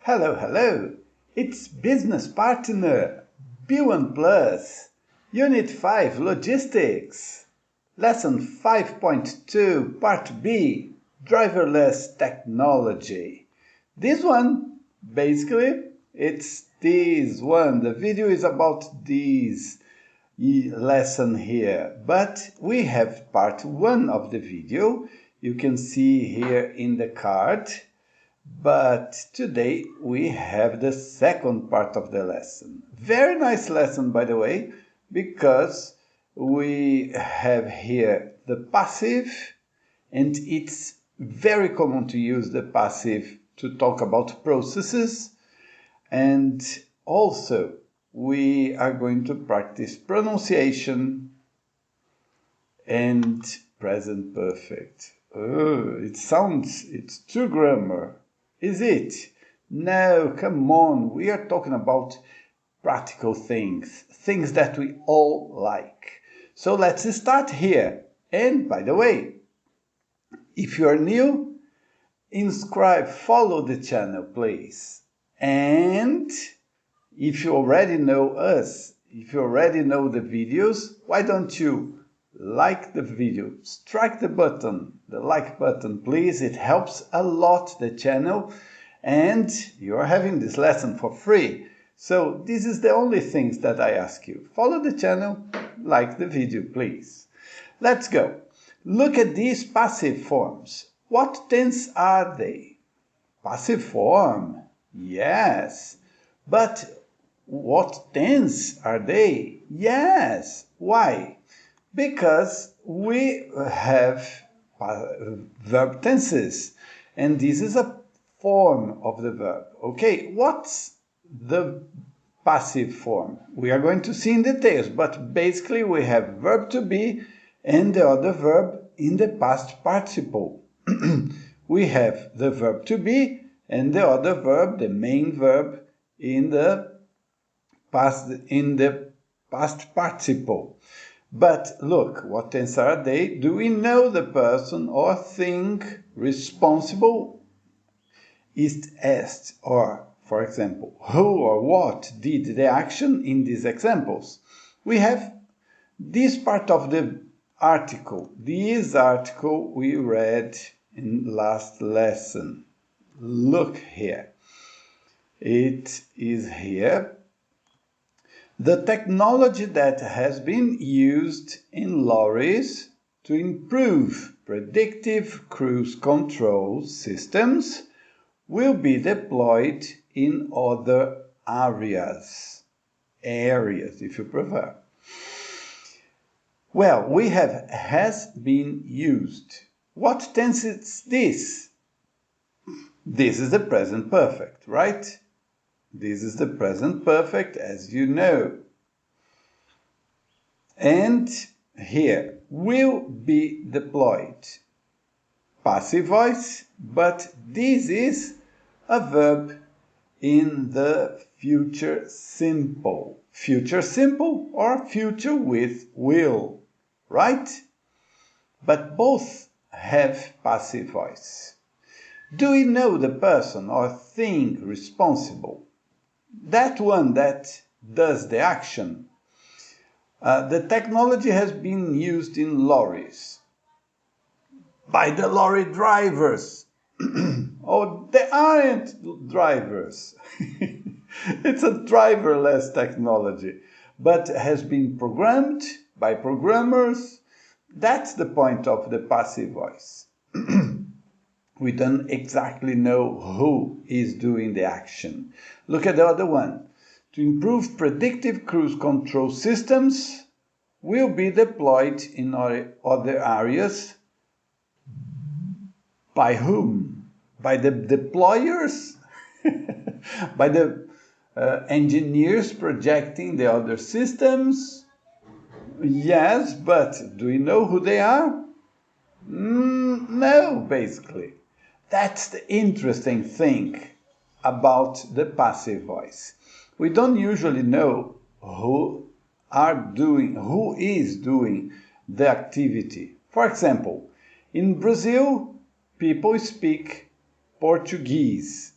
Hello, hello! It's Business Partner, B1 Plus, Unit 5 Logistics, Lesson 5.2, Part B, Driverless Technology. This one, basically, it's this one. The video is about this lesson here, but we have part 1 of the video. You can see here in the card. But today we have the second part of the lesson. Very nice lesson, by the way, because we have here the passive, and it's very common to use the passive to talk about processes. And also we are going to practice pronunciation and present perfect. Oh, it's too grammar. Is it? No, come on. We are talking about practical things that we all like. So let's start here. And by the way, if you are new, follow the channel, please. And if you already know us, if you already know the videos, why don't you like the video? Strike the button, the like button, please. It helps a lot the channel, and you are having this lesson for free. So this is the only things that I ask you. Follow the channel, like the video, please. Let's go. Look at these passive forms. What tense are they? Passive form, yes. But what tense are they? Yes. Why? Because we have verb tenses, and this is a form of the verb. Okay, what's the passive form? We are going to see in details, but basically we have verb to be and the other verb in the past participle. We have the verb to be and the other verb, the main verb, in the past participle. But look, what tense are they? Do we know the person or thing responsible? Ist est, or, for example, who or what did the action in these examples? We have this part of the article. This article we read in last lesson. Look here. It is here. The technology that has been used in lorries to improve predictive cruise control systems will be deployed in other areas if you prefer. Well, we have has been used. What tense is this? This is the present perfect, right? This is the present perfect, as you know. And here, will be deployed. Passive voice, but this is a verb in the future simple. Future simple or future with will, right? But both have passive voice. Do we know the person or thing responsible? That one that does the action. The technology has been used in lorries by the lorry drivers. Oh, they aren't drivers. It's a driverless technology, but has been programmed by programmers. That's the point of the passive voice. We don't exactly know who is doing the action. Look at the other one. To improve predictive cruise control systems will be deployed in other areas. By whom? By the deployers? By the engineers projecting the other systems? Yes, but do we know who they are? No, basically. That's the interesting thing about the passive voice. We don't usually know who is doing the activity. For example, in Brazil, people speak Portuguese.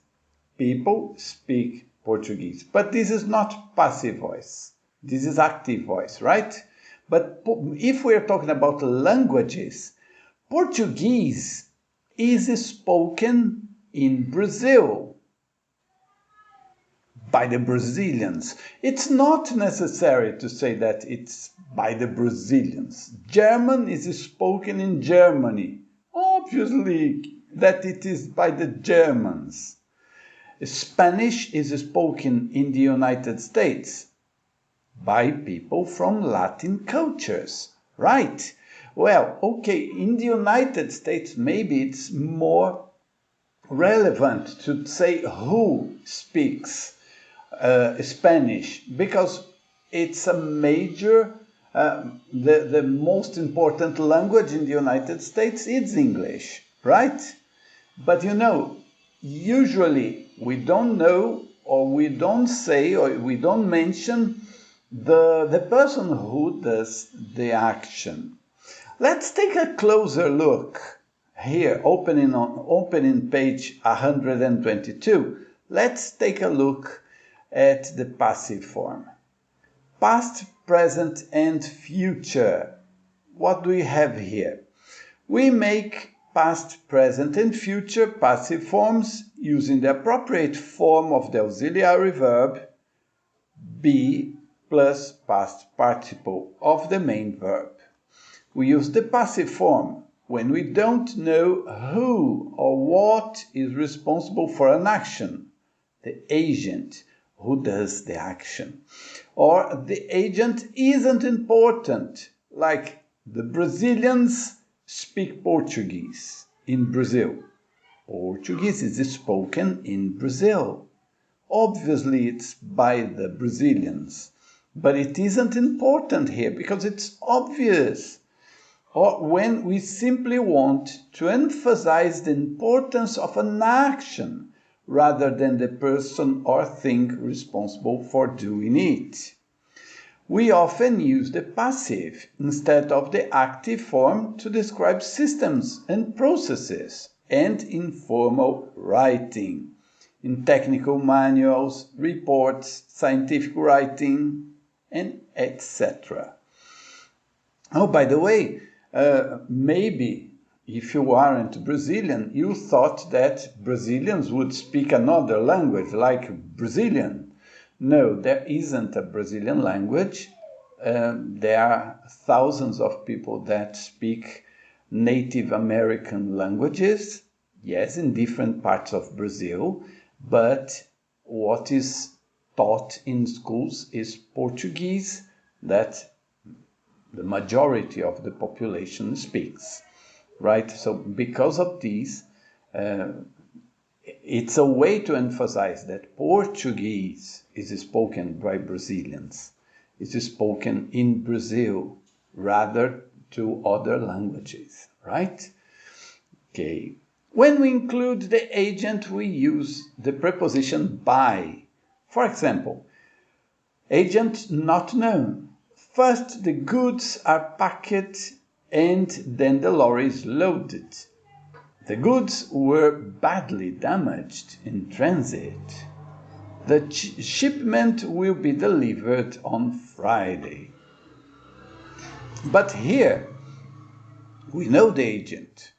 People speak Portuguese. But this is not passive voice. This is active voice, right? But if we're talking about languages, Portuguese is spoken in Brazil by the Brazilians. It's not necessary to say that it's by the Brazilians. German is spoken in Germany. Obviously that it is by the Germans. Spanish is spoken in the United States by people from Latin cultures, right? Well, okay, in the United States, maybe it's more relevant to say who speaks Spanish, because it's a major, the most important language in the United States is English, right? But you know, usually we don't know, or we don't say, or we don't mention the person who does the action. Let's take a closer look here, opening page 122. Let's take a look at the passive form. Past, present, and future. What do we have here? We make past, present, and future passive forms using the appropriate form of the auxiliary verb be plus past participle of the main verb. We use the passive form when we don't know who or what is responsible for an action, the agent who does the action. Or the agent isn't important, like the Brazilians speak Portuguese in Brazil. Portuguese is spoken in Brazil. Obviously, it's by the Brazilians, but it isn't important here because it's obvious. Or when we simply want to emphasize the importance of an action rather than the person or thing responsible for doing it. We often use the passive instead of the active form to describe systems and processes and informal writing, in technical manuals, reports, scientific writing, and etc. Oh, by the way, maybe if you aren't Brazilian, you thought that Brazilians would speak another language like Brazilian. No, there isn't a Brazilian language. There are thousands of people that speak Native American languages, yes, in different parts of Brazil, but what is taught in schools is Portuguese, that the majority of the population speaks, right? So because of this, it's a way to emphasize that Portuguese is spoken by Brazilians. It is spoken in Brazil rather to other languages, right? Okay. When we include the agent, we use the preposition by. For example, agent not known. First, the goods are packed and then the lorry is loaded. The goods were badly damaged in transit. The shipment will be delivered on Friday. But here, we know the agent.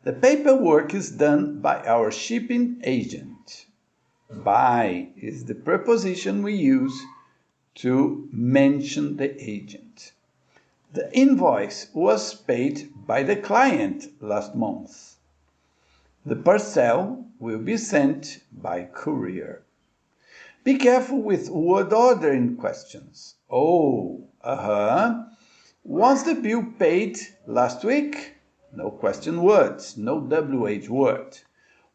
The paperwork is done by our shipping agent. By is the preposition we use to mention the agent. The invoice was paid by the client last month. The parcel will be sent by courier. Be careful with word ordering questions. Oh, Was the bill paid last week? No question words, no WH word.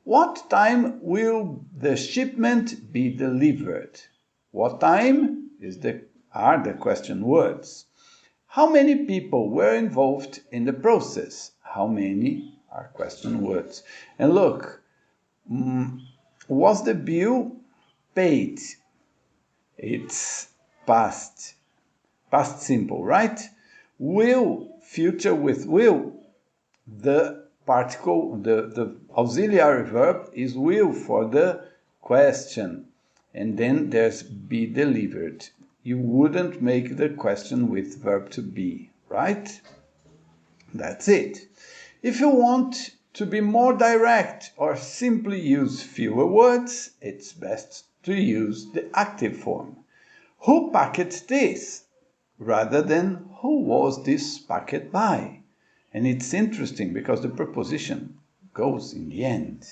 What time will the shipment be delivered? What time are the question words. How many people were involved in the process? How many are question words. And look, was the bill paid? It's past simple, right? Will, future with will. The particle, the auxiliary verb is will for the question, and then there's be delivered. You wouldn't make the question with verb to be, right? That's it. If you want to be more direct or simply use fewer words, it's best to use the active form. Who packed this? Rather than who was this packed by? And it's interesting because the preposition goes in the end.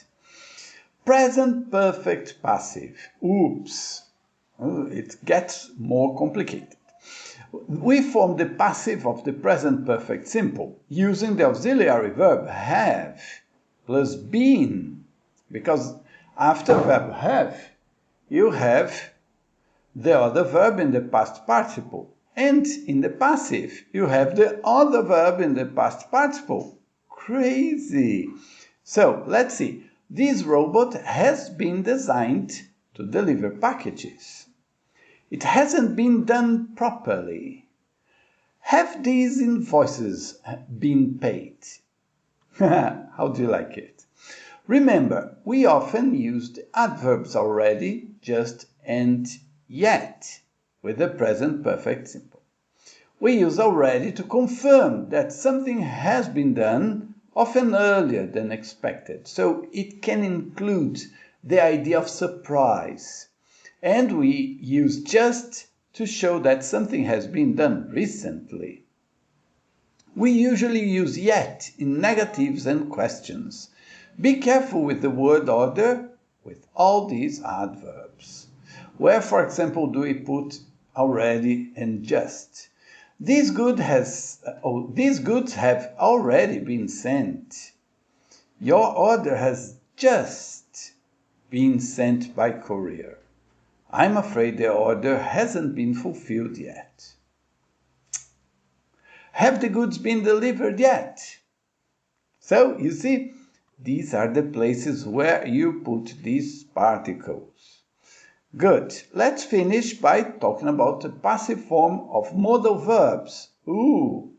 Present perfect passive. Oops. It gets more complicated. We form the passive of the present perfect simple using the auxiliary verb have plus been, because after verb have, you have the other verb in the past participle, and in the passive, you have the other verb in the past participle. Crazy! So, let's see. This robot has been designed to deliver packages. It hasn't been done properly. Have these invoices been paid? How do you like it? Remember, we often use the adverbs already, just, and yet with the present perfect simple. We use already to confirm that something has been done, often earlier than expected, so it can include the idea of surprise. And we use just to show that something has been done recently. We usually use yet in negatives and questions. Be careful with the word order with all these adverbs. Where, for example, do we put already and just? These goods have already been sent. Your order has just been sent by courier. I'm afraid the order hasn't been fulfilled yet. Have the goods been delivered yet? So, you see, these are the places where you put these particles. Good. Let's finish by talking about the passive form of modal verbs. Ooh!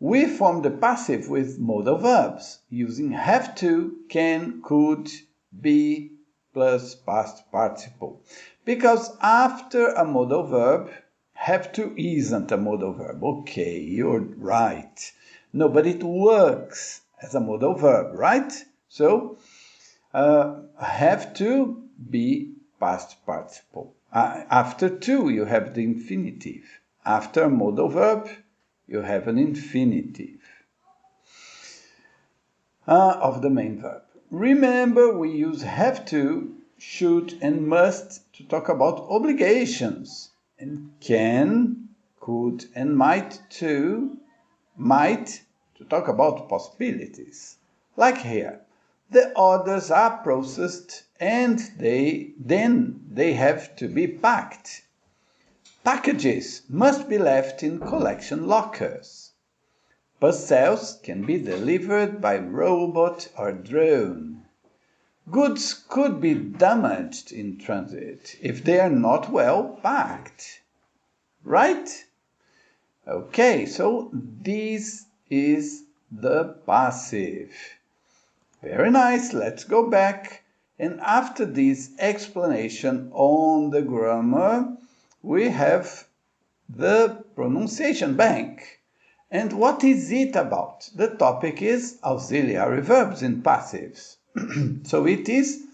We form the passive with modal verbs using have to, can, could, be, plus past participle. Because after a modal verb, have to isn't a modal verb. Okay, you're right. No, but it works as a modal verb, right? So, have to be past participle. After to, you have the infinitive. After a modal verb, you have an infinitive of the main verb. Remember, we use have to, should, and must to talk about obligations. And can, could, and might to talk about possibilities. Like here, the orders are processed and then they have to be packed. Packages must be left in collection lockers. Parcels can be delivered by robot or drone. Goods could be damaged in transit if they are not well packed. Right? Okay, so this is the passive. Very nice, let's go back. And after this explanation on the grammar, we have the pronunciation bank. And what is it about? The topic is auxiliary verbs in passives. So it is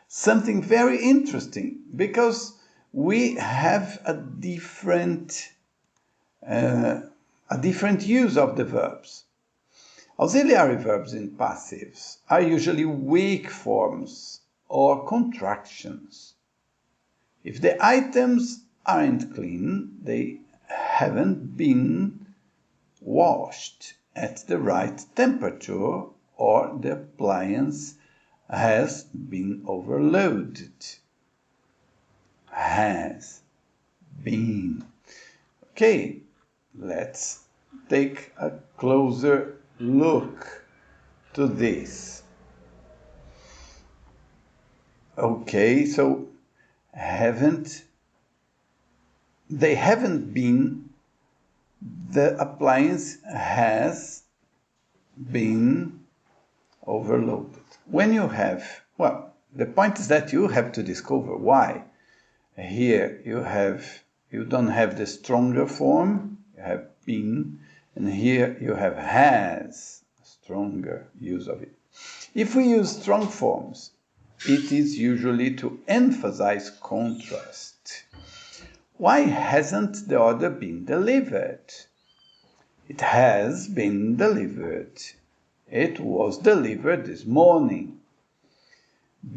something very interesting because we have a different use of the verbs. Auxiliary verbs in passives are usually weak forms or contractions. If the items aren't clean, they haven't been washed at the right temperature, or the appliance has been overloaded. Has been. Okay, let's take a closer look to this. Okay, so they haven't been, the appliance has been overloaded. When you have, well, The point is that you have to discover why. Here you don't have the stronger form, you have been, and here you have has, stronger use of it. If we use strong forms, it is usually to emphasize contrast. Why hasn't the order been delivered? It has been delivered. It was delivered this morning.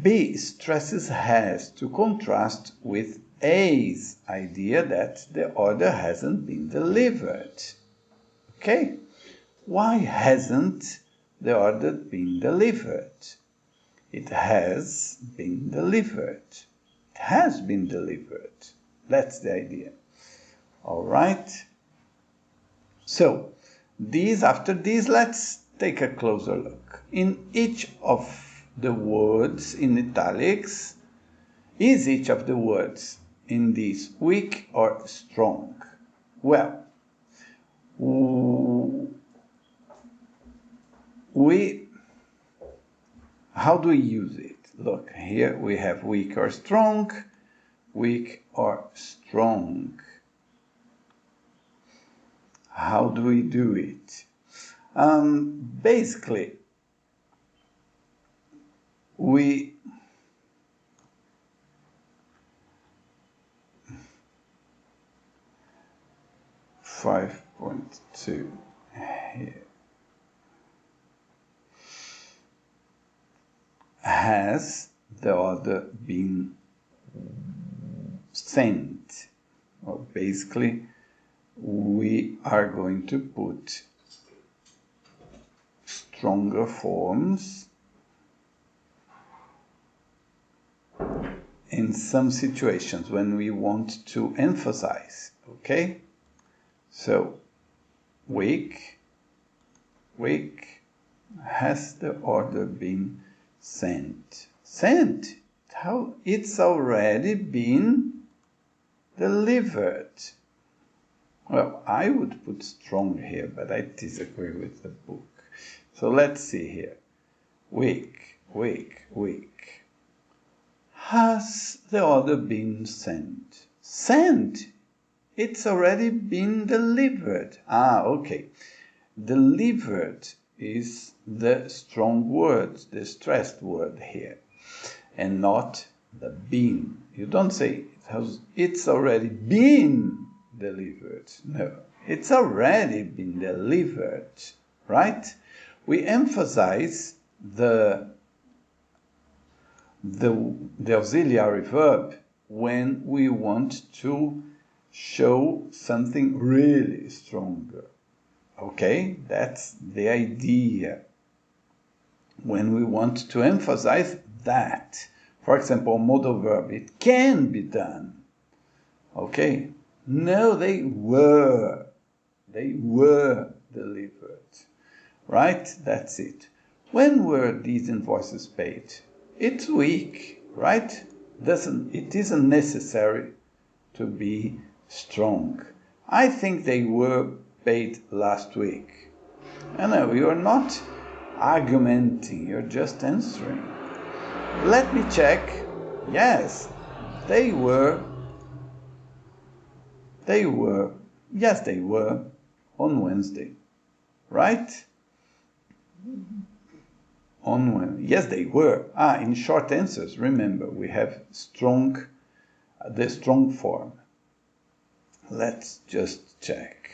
B stresses has to contrast with A's idea that the order hasn't been delivered. Okay? Why hasn't the order been delivered? It has been delivered. It has been delivered. That's the idea. All right? So, after these, let's take a closer look. In each of the words in italics, is each of the words in this weak or strong? Well, how do we use it? Look, here we have weak or strong, weak or strong. How do we do it? Basically, we 5.2 here. Has the order been sent? Well, basically, we are going to put stronger forms in some situations when we want to emphasize, okay? So, weak, has the order been sent? Sent? How? It's already been delivered. Well, I would put strong here, but I disagree with the book. So let's see here. Weak. Has the order been sent? Sent? It's already been delivered. Okay. Delivered is the strong word, the stressed word here, and not the been. You don't say it's already been delivered. No, it's already been delivered, right? We emphasize the auxiliary verb when we want to show something really stronger. Okay, that's the idea. When we want to emphasize that, for example, modal verb, it can be done. Okay, no, they were delivered, right? That's it. When were these invoices paid? It's weak, right? It isn't necessary to be strong. I think they were paid last week. No, you're not argumenting, you're just answering. Let me check. Yes, they were. Yes, they were on Wednesday, right? On Wednesday. Yes, they were. In short answers, remember, we have the strong form. Let's just check.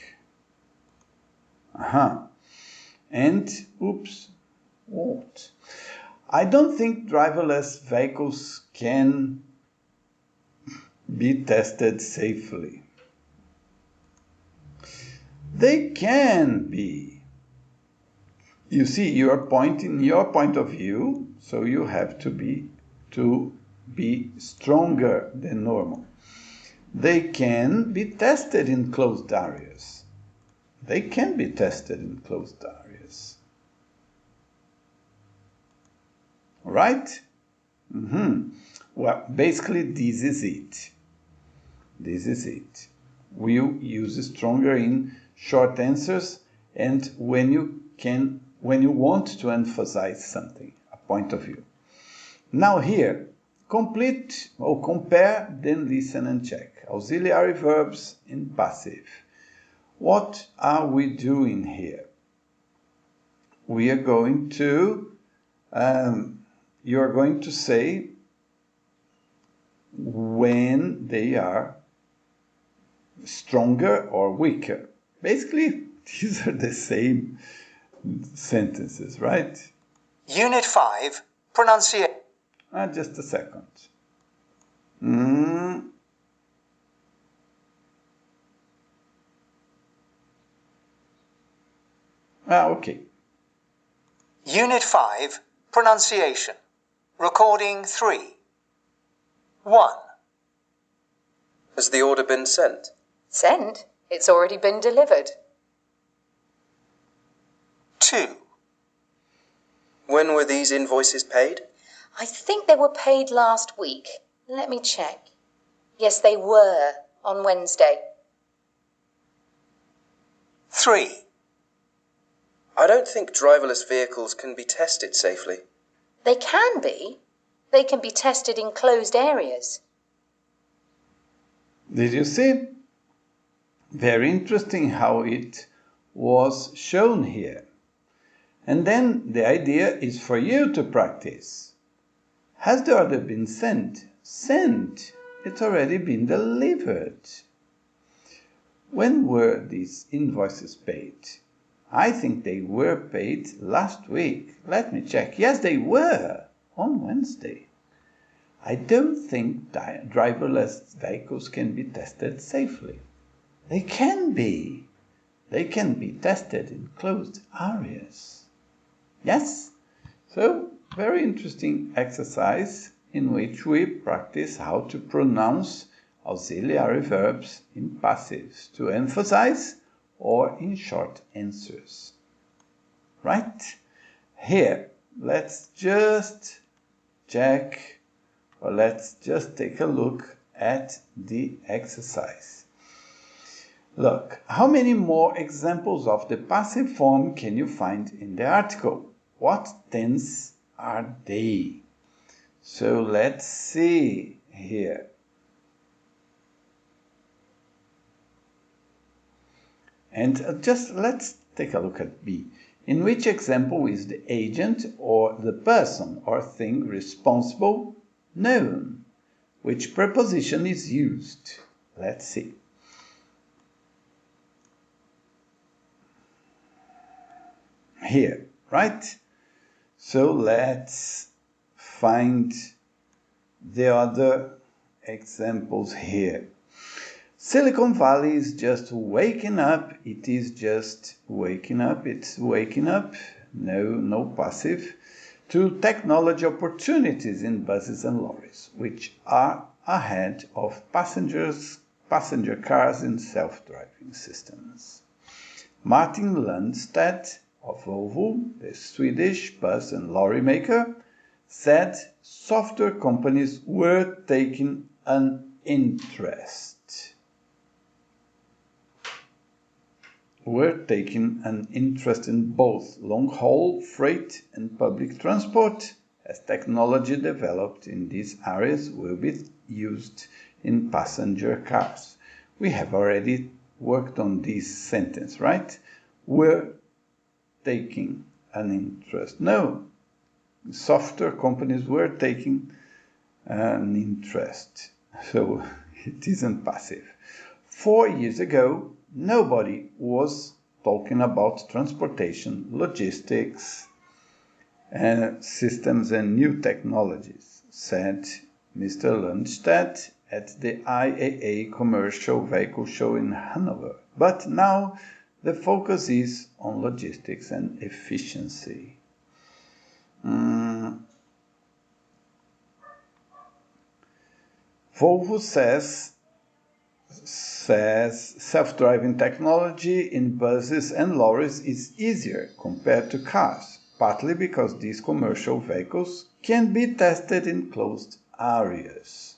And, oops, what? I don't think driverless vehicles can be tested safely. They can be. You see, your point of view, so you have to be stronger than normal. They can be tested in closed areas. They can be tested in closed areas. Right? Well, basically, this is it. This is it. We use stronger in short answers and when you want to emphasize something, a point of view. Now here, complete or compare, then listen and check. Auxiliary verbs in passive. What are we doing here? We are going to, you are going to say when they are stronger or weaker. Basically, these are the same sentences, right? Unit 5, pronunciation. Just a second. Okay. Unit 5, pronunciation. Recording 3. 1. Has the order been sent? Sent? It's already been delivered. 2. When were these invoices paid? I think they were paid last week. Let me check. Yes, they were, on Wednesday. 3. I don't think driverless vehicles can be tested safely. They can be. They can be tested in closed areas. Did you see? Very interesting how it was shown here. And then the idea is for you to practice. Has the order been sent? Sent. It's already been delivered. When were these invoices paid? I think they were paid last week. Let me check. Yes, they were on Wednesday. I don't think driverless vehicles can be tested safely. They can be. They can be tested in closed areas. Yes? So, very interesting exercise in which we practice how to pronounce auxiliary verbs in passives to emphasize or in short answers. Right? Here, let's just check, or let's just take a look at the exercise. Look, how many more examples of the passive form can you find in the article? What tense are they? So let's see here. And just let's take a look at B. In which example is the agent or the person or thing responsible known? Which preposition is used? Let's see. Here, right? So let's find the other examples here. Silicon Valley is just waking up. It is just waking up. It's waking up. No passive. To technology opportunities in buses and lorries, which are ahead of passenger cars and self-driving systems. Martin Lundstedt of Volvo, the Swedish bus and lorry maker, said software companies were taking an interest. We're taking an interest in both long-haul freight and public transport, as technology developed in these areas will be used in passenger cars. We have already worked on this sentence, right? We're taking an interest. No, software companies were taking an interest. So it isn't passive. 4 years ago, nobody was talking about transportation, logistics, and systems and new technologies, said Mr. Lundstedt at the IAA Commercial Vehicle Show in Hanover. But now the focus is on logistics and efficiency. Volvo says self-driving technology in buses and lorries is easier compared to cars, partly because these commercial vehicles can be tested in closed areas.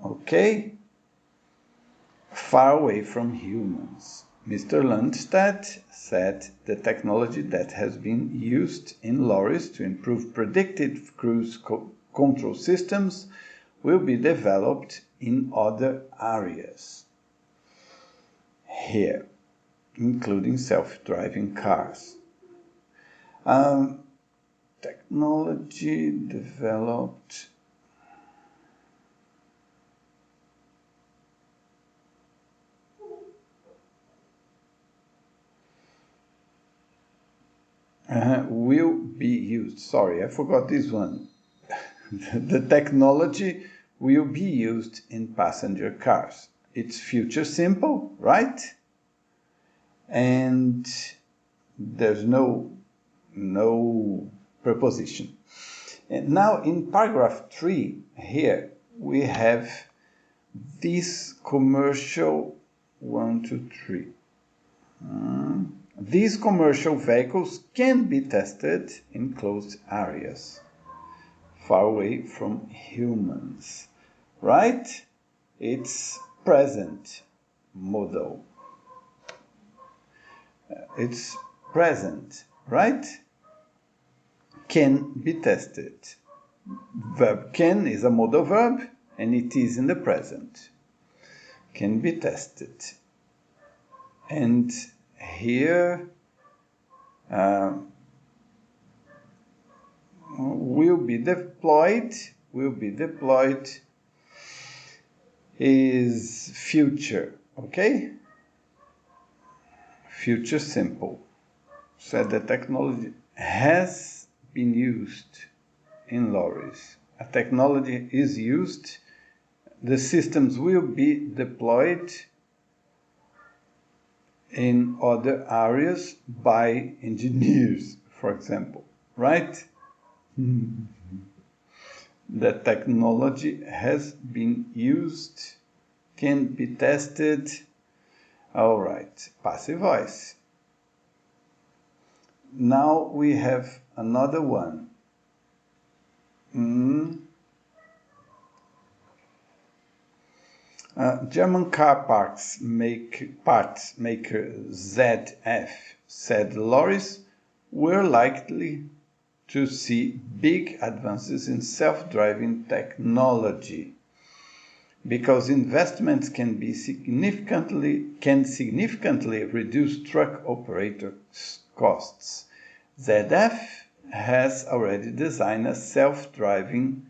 Okay? Far away from humans. Mr. Lundstedt said the technology that has been used in lorries to improve predictive cruise control systems will be developed in other areas here, including self-driving cars. Technology developed will be used. Sorry, I forgot this one. The technology will be used in passenger cars. It's future simple, right? And there's no preposition. And now in paragraph 3 here we have this commercial 1, 2, 3. These commercial vehicles can be tested in closed areas, far away from humans, right? It's present modal. It's present, right? Can be tested. Verb can is a modal verb and it is in the present. Can be tested. And here will be deployed is future, okay? Future simple. So the technology has been used in lorries. A technology is used. The systems will be deployed in other areas by engineers, for example, right? The technology has been used, can be tested. All right, passive voice. Now we have another one. German car parts maker ZF said lorries were likely to see big advances in self-driving technology because investments can significantly reduce truck operators' costs. ZF has already designed a self-driving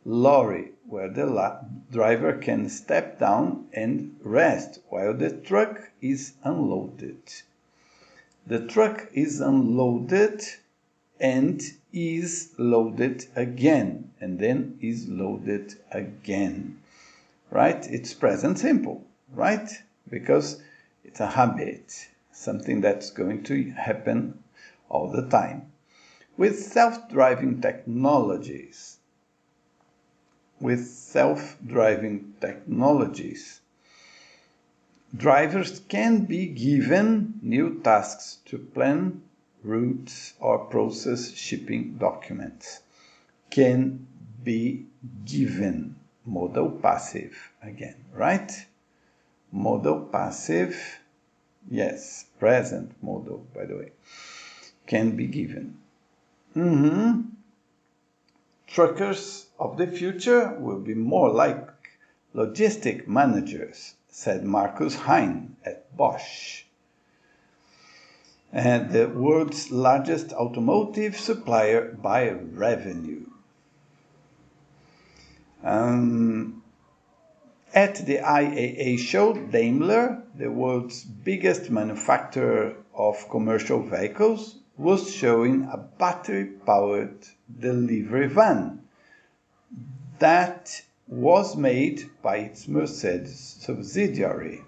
lorry where the driver can step down and rest while the truck is unloaded. The truck is unloaded and is loaded again, and then is loaded again. Right? It's present simple, right? Because it's a habit, something that's going to happen all the time. With self-driving technologies, drivers can be given new tasks to plan routes or process shipping documents. Can be given. Modal passive again, right? Modal passive, yes, present modal, by the way. Can be given. Truckers of the future will be more like logistic managers, said Markus Hein at Bosch, and the world's largest automotive supplier by revenue. At the IAA show, Daimler, the world's biggest manufacturer of commercial vehicles, was showing a battery-powered delivery van that was made by its Mercedes subsidiary.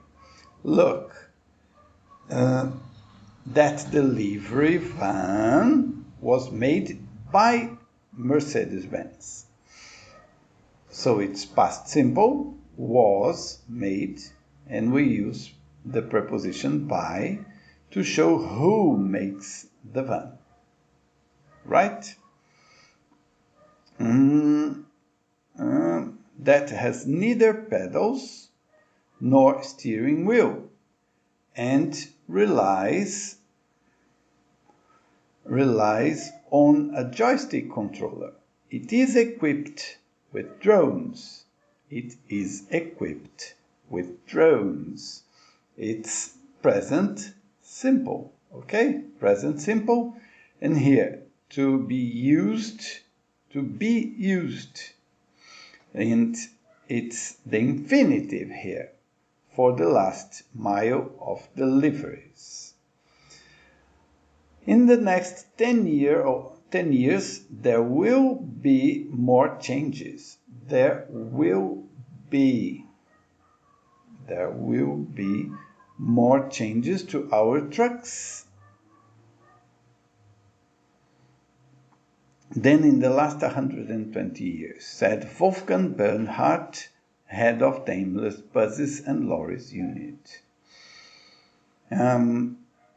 Look, that delivery van was made by Mercedes-Benz. So it's past simple, was made, and we use the preposition by to show who makes the van. Right? That has neither pedals nor steering wheel and relies on a joystick controller. It is equipped with drones. It is equipped with drones. It's present simple. Okay? Present simple. And here, to be used. And it's the infinitive here for the last mile of deliveries. In the next 10 years, there will be more changes. There will be more changes to our trucks than in the last 120 years, said Wolfgang Bernhardt, head of Daimler's Buses and Lorries unit.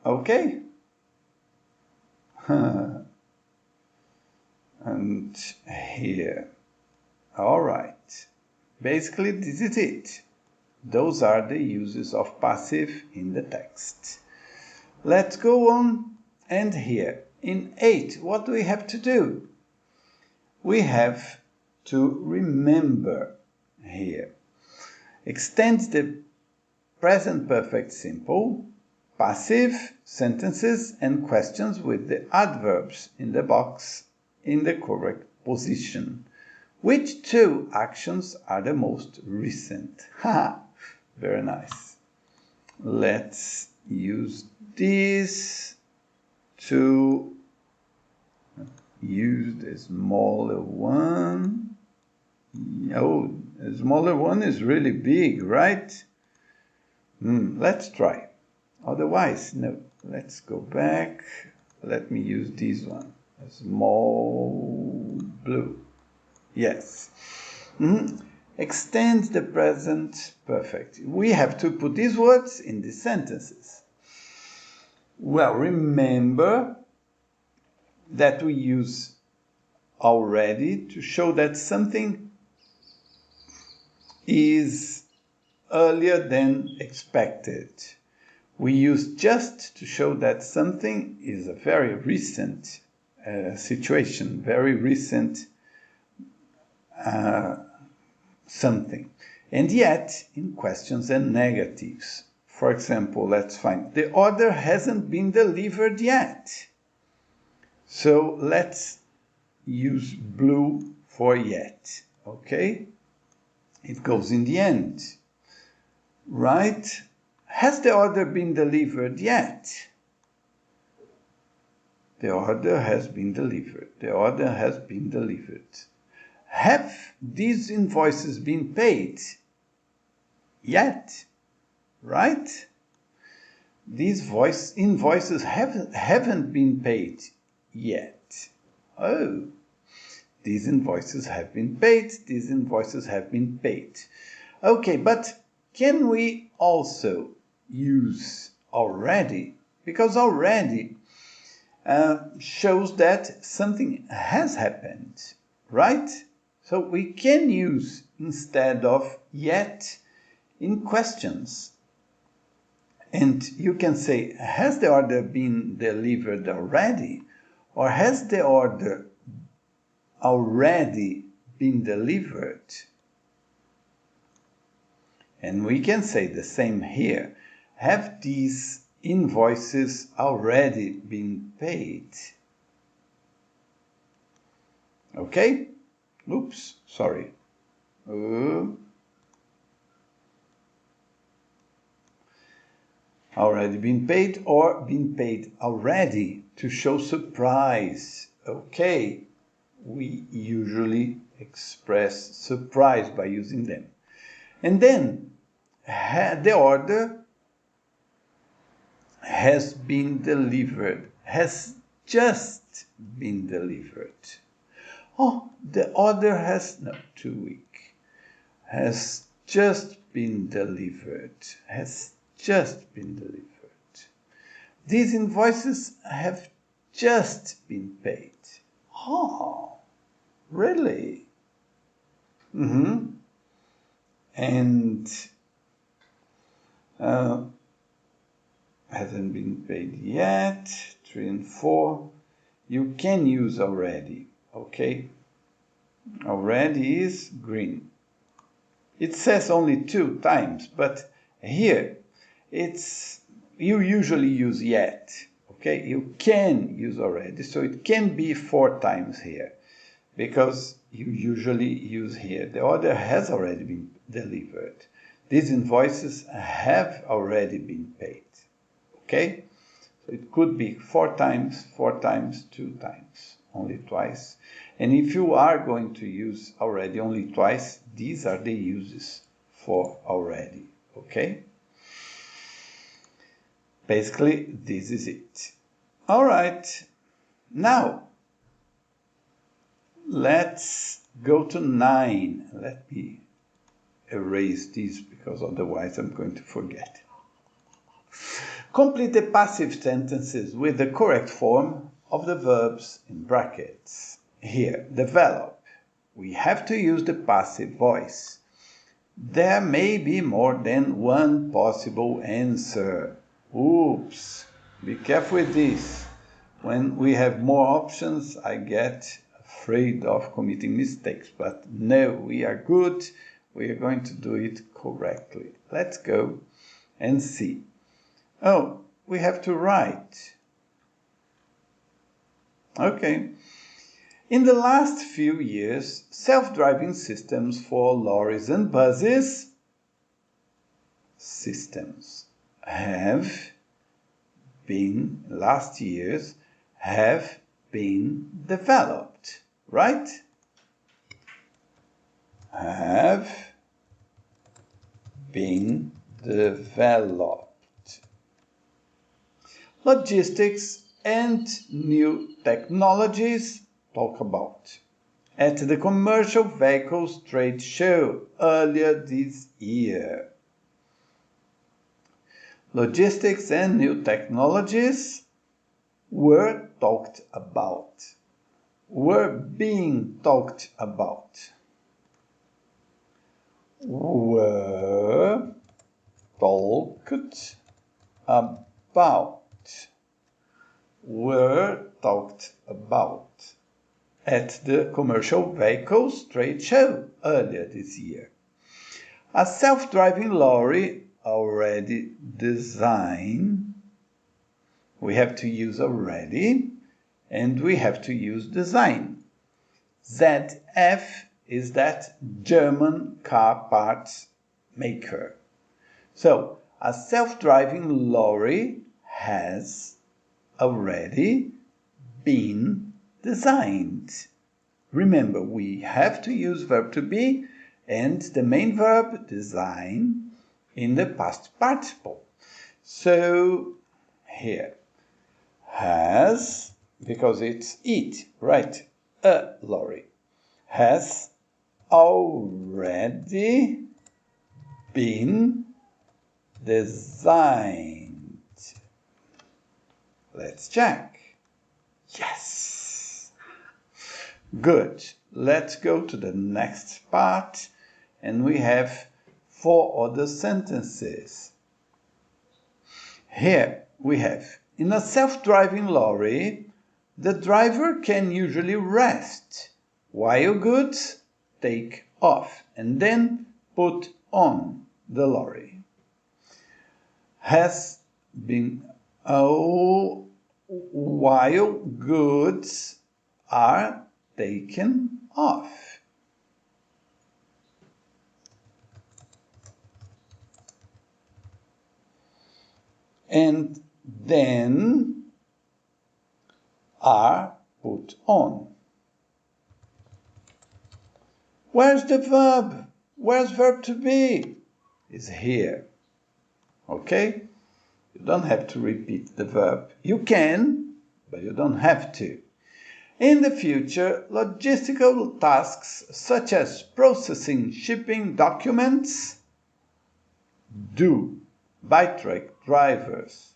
Okay. And here. All right. Basically, this is it. Those are the uses of passive in the text. Let's go on. And here, in 8, what do we have to do? We have to remember here. Extend the present perfect simple, passive sentences and questions with the adverbs in the box in the correct position. Which 2 actions are the most recent? Haha, very nice. Let's use this to use the smaller one. Oh, the smaller one is really big, right? Let's try. Otherwise, no. Let's go back. Let me use this one. A small blue. Yes. Extend the present perfect. We have to put these words in the sentences. Well, remember that we use already to show that something is earlier than expected. We use just to show that something is a very recent situation, very recent something. And yet, in questions and negatives. For example, let's find the order hasn't been delivered yet. So let's use blue for yet. Okay? It goes in the end. Right? Has the order been delivered yet? The order has been delivered. The order has been delivered. Have these invoices been paid? Yet. Right? These invoices haven't been paid yet. Oh. These invoices have been paid. These invoices have been paid. Okay, but can we also use already? Because already shows that something has happened, right? So we can use instead of yet in questions. And you can say, has the order been delivered already? Or has the order already been delivered? And we can say the same here. Have these invoices already been paid? Okay? Oops, sorry. Already been paid or been paid already to show surprise. Okay, we usually express surprise by using them. And then the order has been delivered, has just been delivered. Oh, the order has, no, too weak. Has just been delivered, has just been delivered. These invoices have just been paid. Oh, really? And hasn't been paid yet. 3 and 4. You can use already, okay? Already is green. It says only 2 times, but here you usually use yet, okay? You can use already, so it can be 4 times here, because you usually use here. The order has already been delivered. These invoices have already been paid, okay? So it could be 4 times, 2 times, only twice. And if you are going to use already only twice, these are the uses for already, okay? Basically, this is it. All right, now let's go to 9. Let me erase this because otherwise I'm going to forget. Complete the passive sentences with the correct form of the verbs in brackets. Here, develop. We have to use the passive voice. There may be more than one possible answer. Oops, be careful with this. When we have more options, I get afraid of committing mistakes. But no, we are good. We are going to do it correctly. Let's go and see. Oh, we have to write. Okay. In the last few years, self-driving systems for lorries and buses have been developed, right? Have been developed. Logistics and new technologies talk about at the Commercial Vehicles Trade Show earlier this year. Logistics and new technologies were being talked about. Were talked about at the Commercial Vehicles Trade Show earlier this year. A self-driving lorry already designed. We have to use already, and we have to use design. ZF is that German car parts maker. So, a self-driving lorry has already been designed. Remember, we have to use verb to be and the main verb design in the past participle. So here, has, because it's it, right? A lorry has already been designed. Let's check. Yes. Good. Let's go to the next part, and we have 4 other sentences. Here we have, in a self-driving lorry, the driver can usually rest while goods take off and then put on the lorry. Has been while goods are taken off. And then are put on. Where's the verb? Where's verb to be? Is here. Okay? You don't have to repeat the verb. You can, but you don't have to. In the future, logistical tasks such as processing shipping documents due by truck drivers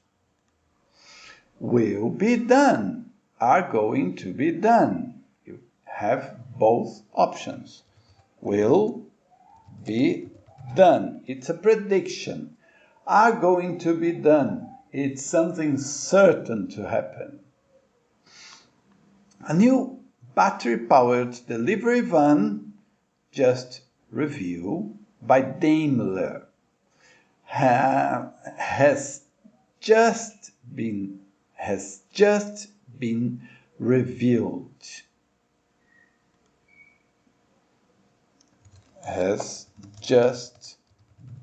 will be done, are going to be done. You have both options. Will be done. It's a prediction. Are going to be done. it's something certain to happen. A new battery-powered delivery van, just review, by Daimler has just been revealed. Has just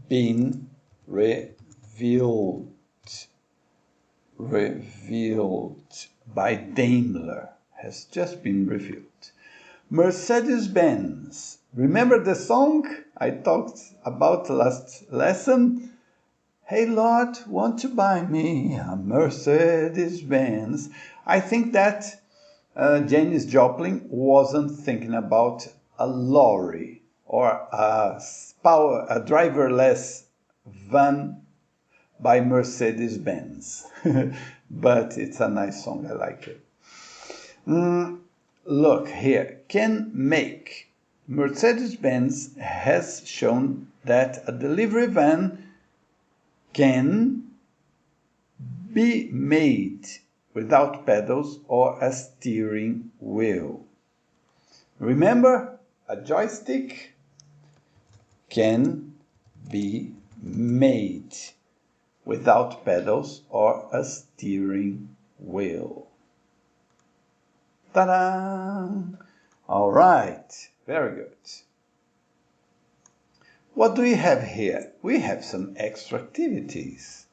been revealed by Daimler. Has just been revealed. Mercedes-Benz. Remember the song I talked about last lesson? Hey Lord, won't you buy me a Mercedes-Benz? I think that Janis Joplin wasn't thinking about a lorry or a driverless van by Mercedes-Benz. But it's a nice song, I like it. Look here, can make. Mercedes-Benz has shown that a delivery van can be made without pedals or a steering wheel. Remember, a joystick can be made without pedals or a steering wheel. Ta-da! All right, very good. What do we have here? We have some extra activities.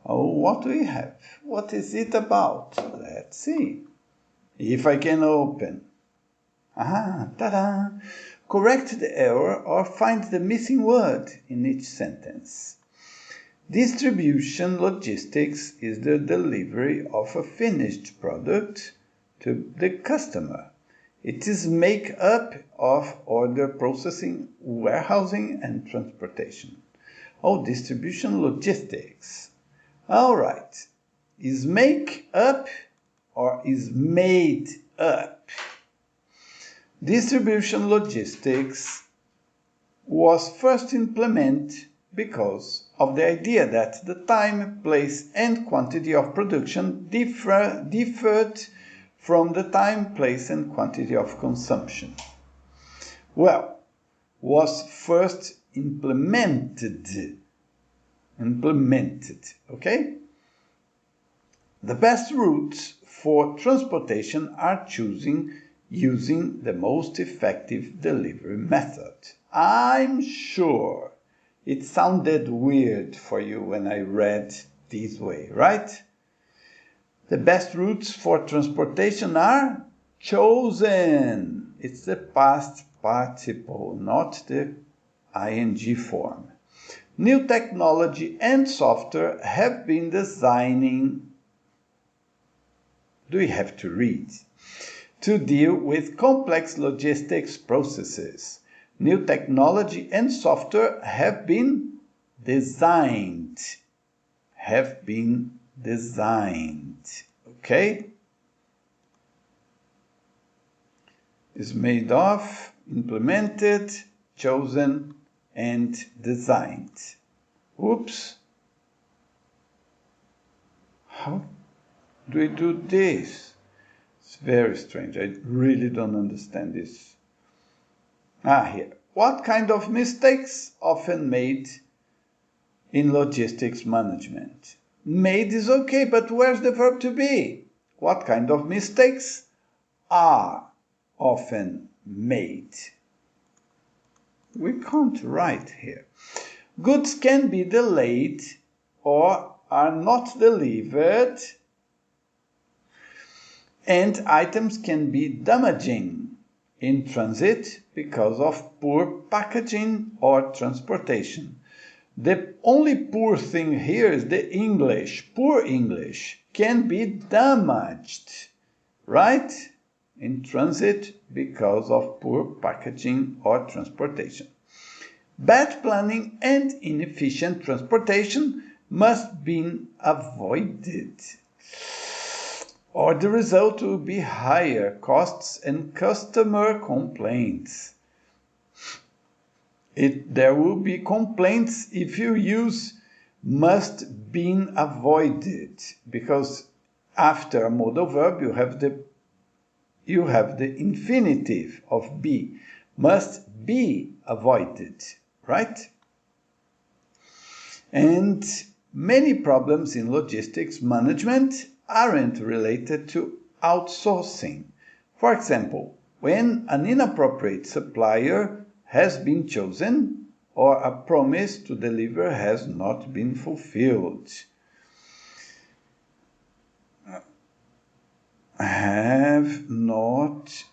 Oh, what do we have? What is it about? Let's see. If I can open. Ah, ta-da! Correct the error or find the missing word in each sentence. Distribution logistics is the delivery of a finished product to the customer. It is make up of order processing, warehousing, and transportation. Oh, distribution logistics. All right. Is make up or is made up? Distribution logistics was first implemented because of the idea that the time, place, and quantity of production differed from the time, place, and quantity of consumption. Well, was first implemented, okay? The best routes for transportation are using the most effective delivery method. I'm sure it sounded weird for you when I read this way, right? The best routes for transportation are chosen. It's the past participle, not the ing form. New technology and software have been designing. Do we have to read? To deal with complex logistics processes. New technology and software have been designed. Okay? Is made of, implemented, chosen, and designed. Oops. How do we do this? It's very strange. I really don't understand this. Here. What kind of mistakes often made in logistics management? Made is okay, but where's the verb to be? What kind of mistakes are often made? We can't write here. Goods can be delayed or are not delivered, and items can be damaging in transit because of poor packaging or transportation. The only poor thing here is the English. Poor English can be damaged, right? In transit because of poor packaging or transportation. Bad planning and inefficient transportation must be avoided, or the result will be higher costs and customer complaints. There will be complaints if you use must be avoided, because after a modal verb you have the infinitive of be, must be avoided, right? And many problems in logistics management aren't related to outsourcing. For example, when an inappropriate supplier has been chosen or a promise to deliver has not been fulfilled. Have not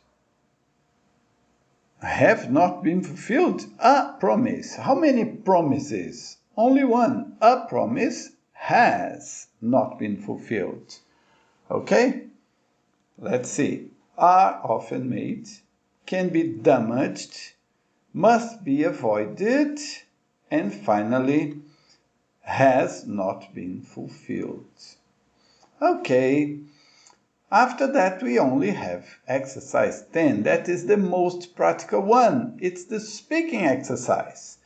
been fulfilled. A promise. How many promises? Only one. A promise has not been fulfilled. Okay? Let's see. Are often made, can be damaged, must be avoided, and finally, has not been fulfilled. Okay. After that, we only have exercise 10. That is the most practical one. It's the speaking exercise.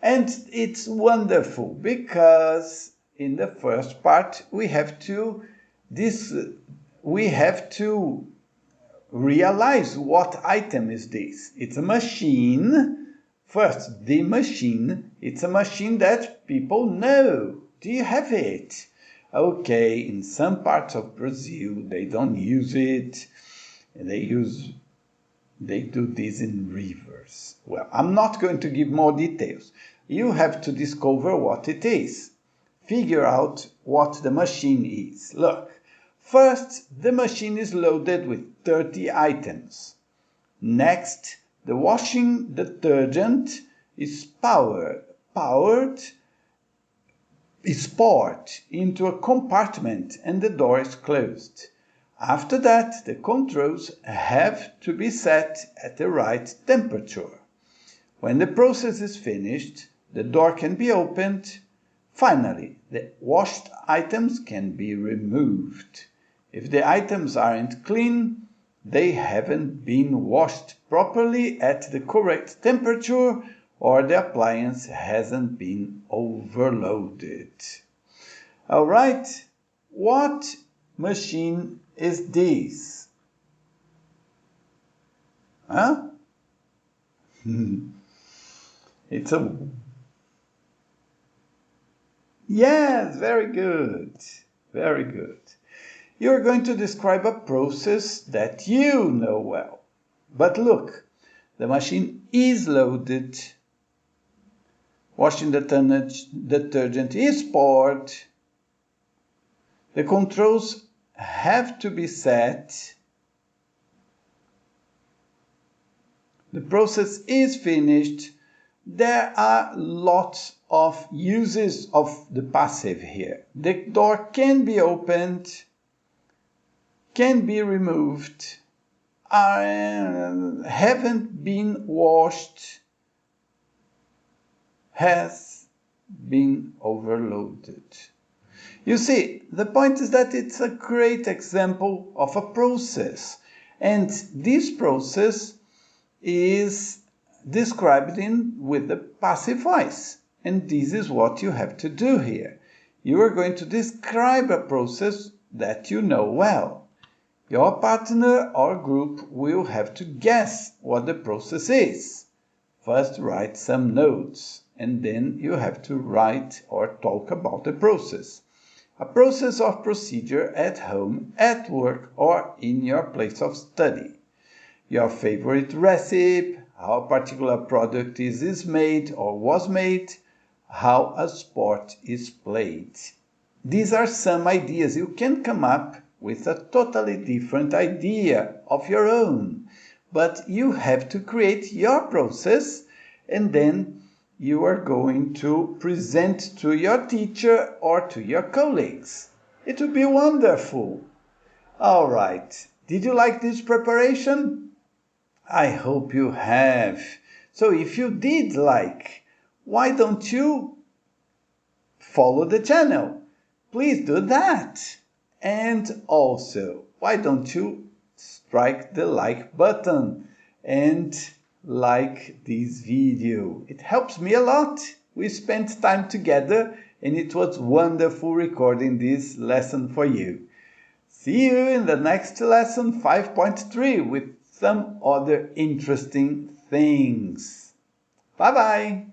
And it's wonderful because in the first part, we have to realize what item is this. It's a machine. First, the machine. It's a machine that people know. Do you have it? Okay, in some parts of Brazil, they don't use it. They do this in rivers. Well, I'm not going to give more details. You have to discover what it is. Figure out what the machine is. Look, first, the machine is loaded with 30 items. Next, the washing detergent is poured into a compartment and the door is closed. After that, the controls have to be set at the right temperature. When the process is finished, the door can be opened. Finally, the washed items can be removed. If the items aren't clean, they haven't been washed properly at the correct temperature, or the appliance hasn't been overloaded. All right, what machine is this? Huh? It's a... Yes, very good. Very good. You're going to describe a process that you know well. But look, the machine is loaded. Washing detergent is poured. The controls have to be set. The process is finished. There are lots of uses of the passive here. The door can be opened, can be removed, haven't been washed, has been overloaded. You see, the point is that it's a great example of a process. And this process is described with the passive voice. And this is what you have to do here. You are going to describe a process that you know well. Your partner or group will have to guess what the process is. First, write some notes, and then you have to write or talk about the process. A process or procedure at home, at work, or in your place of study. Your favorite recipe, how a particular product is made or was made, how a sport is played. These are some ideas. You can come up with a totally different idea of your own, but you have to create your process, and then you are going to present to your teacher or to your colleagues. It will be wonderful. All right. Did you like this preparation? I hope you have. So if you did like, why don't you follow the channel? Please do that. And also, why don't you strike the like button and like this video? It helps me a lot. We spent time together and it was wonderful recording this lesson for you. See you in the next lesson 5.3 with some other interesting things. Bye bye!